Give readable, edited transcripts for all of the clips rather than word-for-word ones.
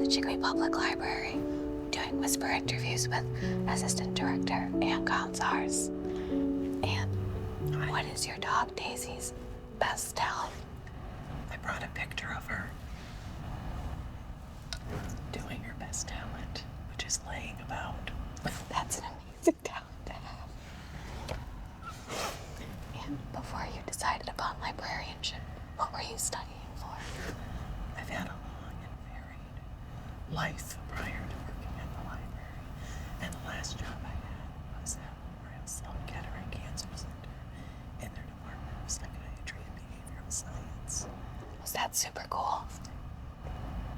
Chicopee Public Library, doing whisper interviews with Assistant Director and Counselors. And what is your dog Daisy's best talent? I brought a picture of her doing her best talent, which is laying about. That's an amazing talent to have. And before you decided upon librarianship, what were you studying for? I've had a long and varied life prior to working at the library, and the last job I had was at Memorial Sloan Kettering Cancer Center in their Department of Psychiatry and Behavioral Science. Was that super cool?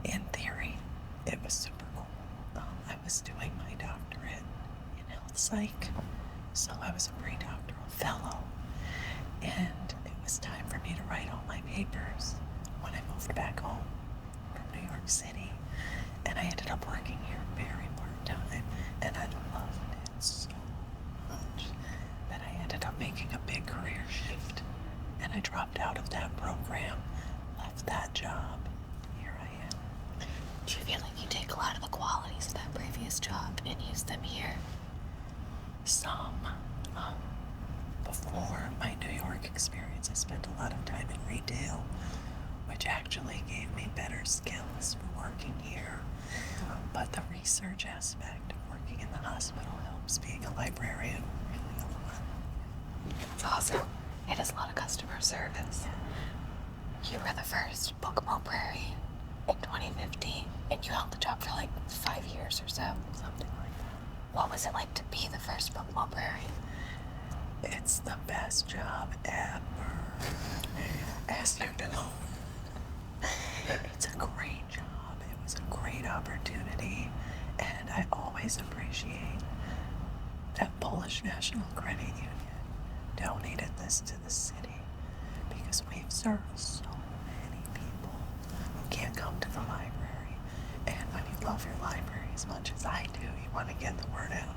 In theory, it was super cool. I was doing my doctorate in health psych, so I was a pre-doctoral fellow, and it was time for me to write all my papers when I moved back home from New York City, and I ended up working here very part-time, and I loved it so much that I ended up making a big career shift, and I dropped out of that program, left that job. Here I am. Do you feel like you take a lot of the qualities of that previous job and use them here? Some. Before my New York experience, I spent a lot of time in retail, which actually gave me better skills for working here. But the research aspect of working in the hospital helps being a librarian really a lot. It's awesome. It is a lot of customer service. You were the first book librarian in 2015, and you held the job for like 5 years or so. Something like that. What was it like to be the first book librarian? It's the best job ever. As you know. It's a great job. It was a great opportunity. And I always appreciate that Polish National Credit Union donated this to the city, because we've served so many people who can't come to the library. And when you love your library as much as I do, you want to get the word out.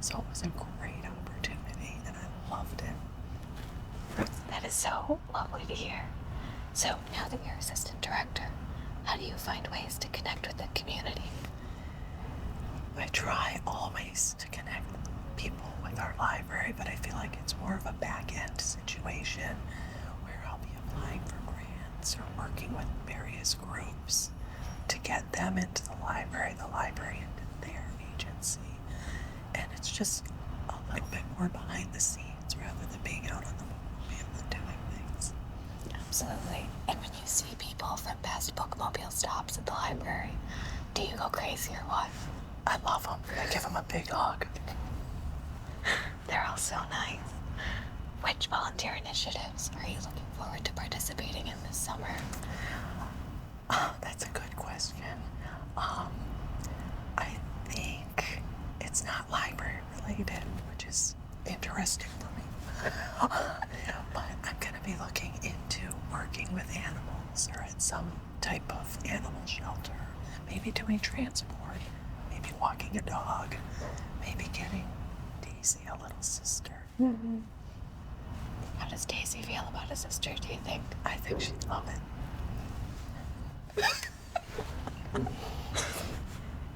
So it was a great opportunity, and I loved it. That is so lovely to hear. So now that you're assistant director, how do you find ways to connect with the community? I try always to connect people with our library, but I feel like it's more of a back-end situation where I'll be applying for grants or working with various groups to get them into the library into their agency. And it's just a little bit more behind the scenes rather than being out on the bookmobile and doing things. Absolutely. And when you see people from past bookmobile stops at the library, do you go crazy or what? I love them. I give them a big hug. They're all so nice. Which volunteer initiatives are you looking forward to participating in this summer? That's a good question. I think it's not library related, which is interesting for me. But I'm going to be looking into working with animals or at some type of animal shelter, maybe doing transport, maybe walking a dog, maybe getting Daisy a little sister. Mm-hmm. How does Daisy feel about a sister, do you think? I think she'd love it.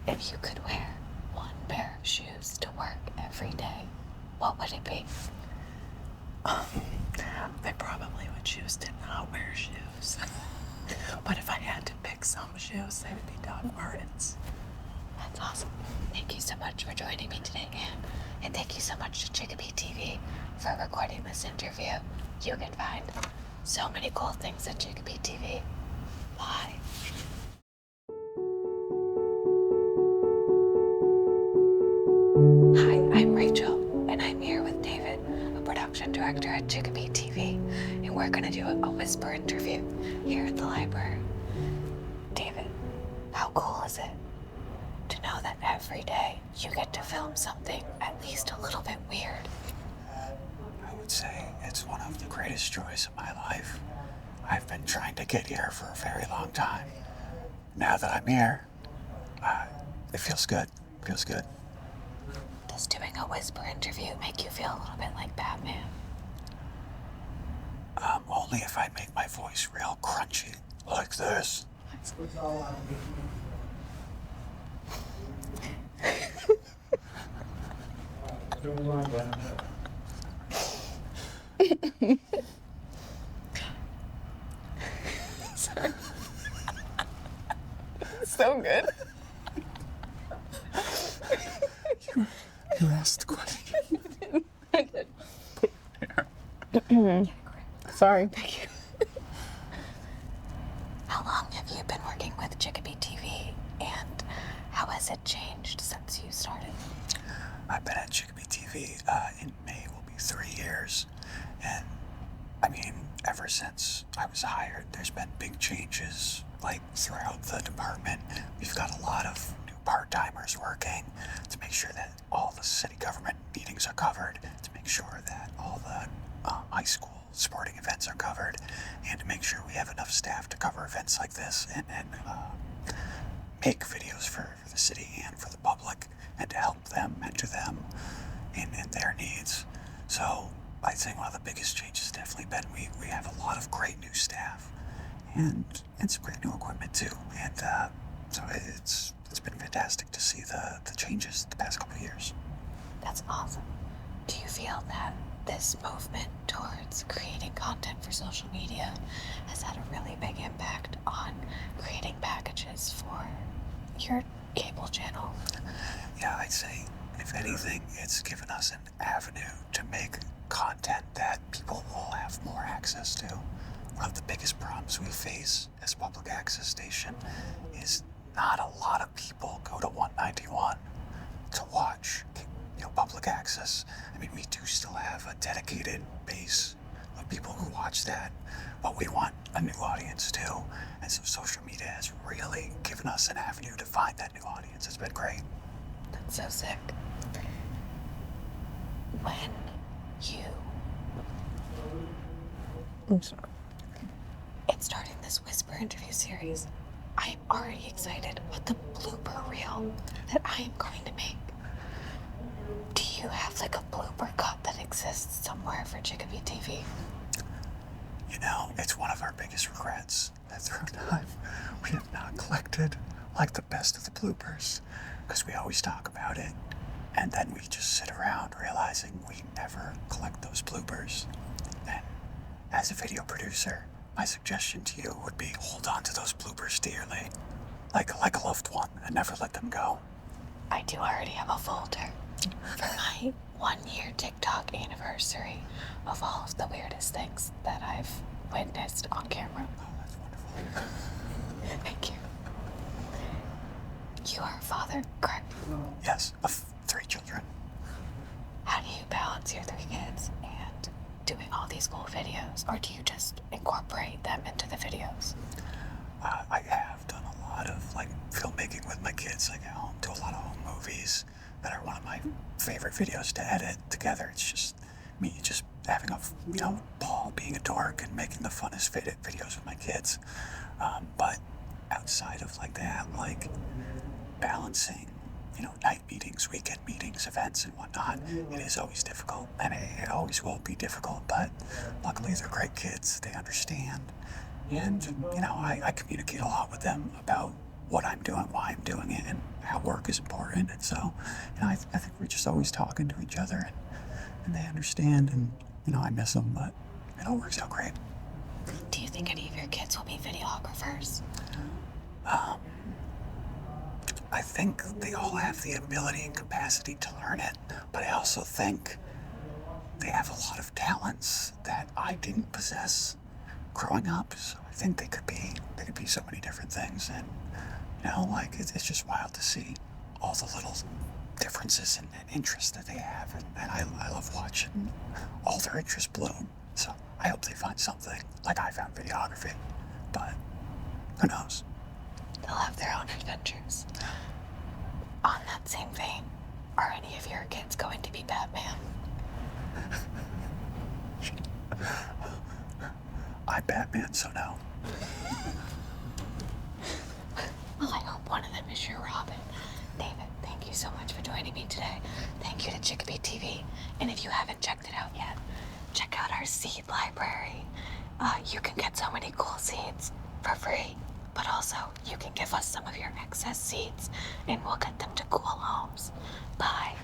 If you could wear one pair of shoes to work every day, what would it be? I probably would choose to not wear shoes. But if I had to pick some shoes, they would be Doc Martens. That's awesome. Thank you so much for joining me today, Anne. And thank you so much to Chicopee TV for recording this interview. You can find so many cool things at Chicopee TV. Bye. Hi, I'm Rachel, and I'm here with David, a production director at Chicopee TV, and we're going to do a whisper interview here at the library. David, how cool is it to know that every day you get to film something at least a little bit weird? I would say it's one of the greatest joys of my life. I've been trying to get here for a very long time. Now that I'm here, it feels good. Feels good. Does doing a whisper interview make you feel a little bit like Batman? Only if I make my voice real crunchy, like this. Sorry. So good. You asked the question. I did. Sorry. Thank you. How long have you been working with Chicopee TV, and how has it changed since you started? I've been at Chicopee TV in May will be 3 years, and I mean, ever since I was hired, there's been big changes, like throughout the department. We've got a lot of new part-timers working to make sure that all the city government meetings are covered, to make sure that all the high school sporting events are covered, and to make sure we have enough staff to cover events like this and make videos for the city and for the public, and to help them, mentor them in their needs. So I think one of the biggest changes has definitely been we have a lot of great new staff and some great new equipment too. And so it's been fantastic to see the changes the past couple of years. That's awesome. Do you feel that this movement towards creating content for social media has had a really big impact on creating packages for your cable channel? Yeah, I'd say, if anything, it's given us an avenue to make content that people will have more access to. One of the biggest problems we face as a public access station is not a lot of people go to 191 to watch, public access. I mean, we do still have a dedicated base of people who watch that, but we want a new audience too. And so social media has really given us an avenue to find that new audience. It's been great. That's so sick. When you I'm sorry. in starting this Whisper interview series, I am already excited about the blooper reel that I am going to make. Do you have like a blooper cut that exists somewhere for Chicopee TV? It's one of our biggest regrets that through time we have not collected like the best of the bloopers, because we always talk about it and then we just sit around realizing we never collect those bloopers. And as a video producer, my suggestion to you would be hold on to those bloopers dearly, like a loved one, and never let them go. I do already have a folder for my 1-year TikTok anniversary of all of the weirdest things that I've witnessed on camera. Oh, that's wonderful. Thank you. You are a father, correct? Yes, of 3 children. How do you balance your 3 kids and doing all these cool videos, or do you just incorporate them into the videos? I have done a lot of filmmaking with my kids. I home, do a lot of home movies that are one of my favorite videos to edit together. It's just me just having a ball being a dork and making the funnest videos with my kids. But outside of that, balancing, night meetings, weekend meetings, events and whatnot, it is always difficult, and it always will be difficult, but luckily they're great kids. They understand. And, I communicate a lot with them about what I'm doing, why I'm doing it, and how work is important. And so, I think we're just always talking to each other, and they understand, and, I miss them, but it all works out great. Do you think any of your kids will be videographers? I think they all have the ability and capacity to learn it, but I also think they have a lot of talents that I didn't possess growing up. So I think they could be so many different things, and it's just wild to see all the little differences and interests that they have, and I love watching all their interests bloom. So I hope they find something like I found videography, but who knows? They'll have their own adventures. On that same vein, are any of your kids going to be Batman? I'm Batman, so no. Well, I hope one of them is your Robin. David, thank you so much for joining me today. Thank you to Chicopee TV. And if you haven't checked it out yet, check out our seed library. You can get so many cool seeds for free, but also you can give us some of your excess seeds and we'll get them to cool homes. Bye.